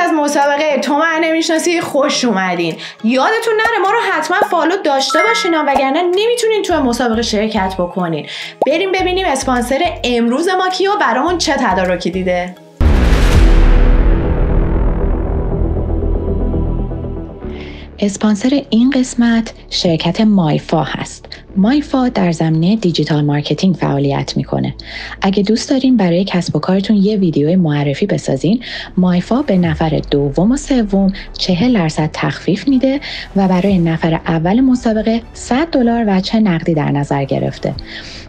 از مسابقه تو من نمیشناسی خوش اومدین. یادتون نره ما رو حتما فالو داشته باشین وگرنه نمیتونین تو مسابقه شرکت بکنین. بریم ببینیم اسپانسر امروز ما کیو برامون چه تدارکی دیده. اسپانسر این قسمت شرکت مایفا هست. مایفا در زمینه دیجیتال مارکتینگ فعالیت میکنه. اگه دوست دارین برای کسب و کارتون یه ویدیو معرفی بسازین، مایفا به نفر دوم و سوم 40% تخفیف میده و برای نفر اول مسابقه $100 وجه نقدی در نظر گرفته.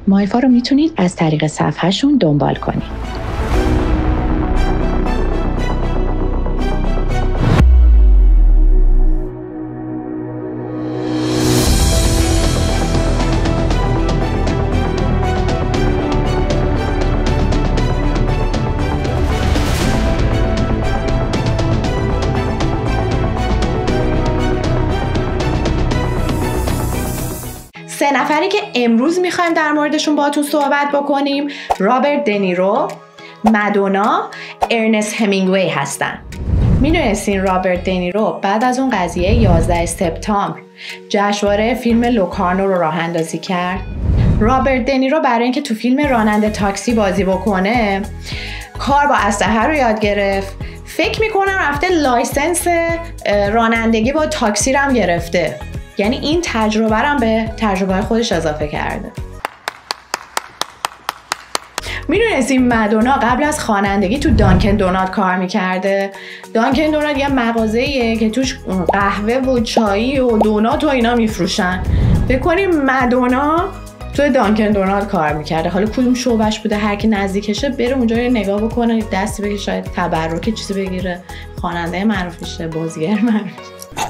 مایفا رو میتونید از طریق صفحهشون دنبال کنید. سه نفری که امروز میخوایم در موردشون باهاتون صحبت بکنیم رابرت دنیرو، مادونا، ارنست همینگوی هستن. میدونستین رابرت دنیرو بعد از اون قضیه 11 سپتامبر جشنواره فیلم لوکارنو رو راه اندازی کرد؟ رابرت دنیرو برای اینکه تو فیلم راننده تاکسی بازی بکنه کار با اسلحه رو یاد گرفت. فکر میکنم رفته لایسنس رانندگی با تاکسی رو هم گرفته. یعنی این تجربه رو به تجربه خودش اضافه کرده. میدونستین مادونا قبل از خوانندگی تو دانکن دونات کار میکرده؟ دانکن دونات یه مغازه‌ایه که توش قهوه و چایی و دونات و اینا میفروشن. فکر کنیم مادونا تو دانکن دونات کار میکرده. حالا کدوم شعبش بوده هر کی نزدیکشه بره اونجا نگاه بکنه، دستی بگیره، شاید تبرک چیزی بگیره. خواننده معروف میشه، بازیگر معروف میشه.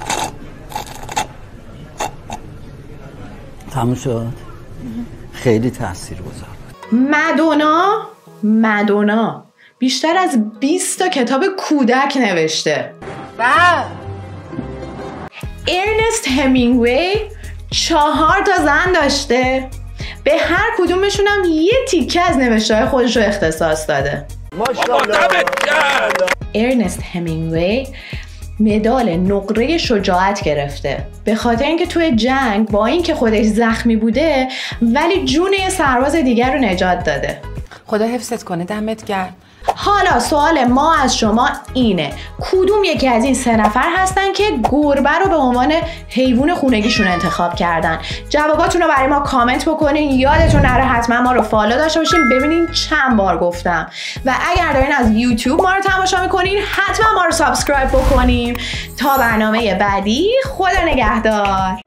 تموم شد. خیلی تاثیرگذار بود. مادونا بیشتر از 20 تا کتاب کودک نوشته. ارنست همینگوی 4 تا زن داشته. به هر کدومشون هم یه تیکه از نوشته‌های خودش رو اختصاص داده. ماشاءالله. ارنست همینگوی مدال نقره شجاعت گرفته به خاطر اینکه توی جنگ با اینکه خودش زخمی بوده ولی جون یه سرباز دیگر رو نجات داده. خدا حفظت کنه. دمت گرم. حالا سوال ما از شما اینه کدوم یکی از این 3 نفر هستن که گربه رو به عنوان حیوان خونگیشون انتخاب کردن؟ جواباتون رو برای ما کامنت بکنین. یادتون نره حتما ما رو فالو داشته باشین. ببینین چند بار گفتم. و اگر دارین از یوتیوب ما رو تماشا میکنین حتما ما رو سابسکرایب بکنین. تا برنامه بعدی، خدا نگهدار.